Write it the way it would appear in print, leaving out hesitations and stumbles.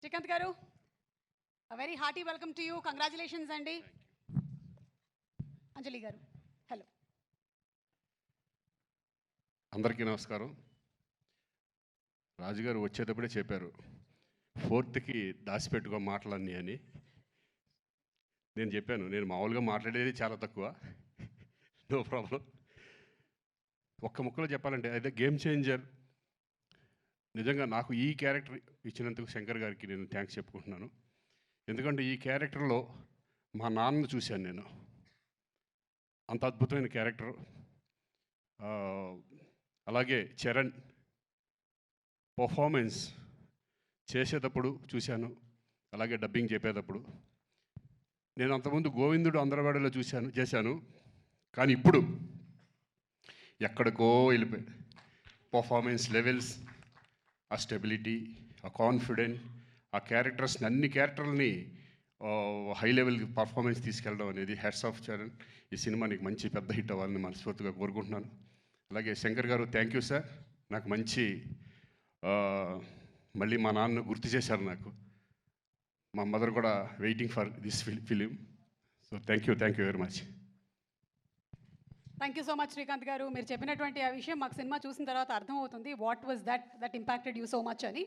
శ్రీకాంత్ గారు, very hearty welcome to you. Congratulations అండి. అంజలి గారు, హలో. అందరికీ నమస్కారం. రాజుగారు వచ్చేటప్పుడే చెప్పారు 4th దాచిపెట్టుకో మాటలన్నీ అని. నేను చెప్పాను, నేను మామూలుగా మాట్లాడేది చాలా తక్కువ, నో ప్రాబ్లం. ఒక్క ముక్కలో చెప్పాలంటే అయితే గేమ్ చేంజర్. నిజంగా నాకు ఈ క్యారెక్టర్ ఇచ్చినందుకు శంకర్ గారికి నేను థ్యాంక్స్ చెప్పుకుంటున్నాను. ఎందుకంటే ఈ క్యారెక్టర్లో మా నాన్నను చూశాను నేను. అంత అద్భుతమైన క్యారెక్టర్. అలాగే చరణ్ పర్ఫార్మెన్స్ చేసేటప్పుడు చూశాను, అలాగే డబ్బింగ్ చెప్పేటప్పుడు. నేను అంతకుముందు గోవిందుడు అందరవాడలో చేశాను, కానీ ఇప్పుడు ఎక్కడికో వెళ్ళిపోయాడు. పర్ఫార్మెన్స్ లెవెల్స్, ఆ స్టెబిలిటీ, ఆ కాన్ఫిడెంట్, ఆ క్యారెక్టర్స్ని అన్ని క్యారెక్టర్లని హై లెవెల్ పర్ఫార్మెన్స్ తీసుకెళ్ళడం అనేది హ్యాట్స్ ఆఫ్ చరణ్. ఈ సినిమా నీకు మంచి పెద్ద హిట్ అవ్వాలని మనస్ఫూర్తిగా కోరుకుంటున్నాను. అలాగే శంకర్ గారు, థ్యాంక్ యూ సార్. నాకు మంచి మళ్ళీ మా నాన్న గుర్తు చేశారు నాకు. మా మదర్ కూడా waiting for this film. So thank you very much. Thank you so much Srikanth గారు. మీరు చెప్పినటువంటి ఆ విషయం మాకు సినిమా చూసిన తర్వాత అర్థమవుతుంది. What was that impacted you so much అని.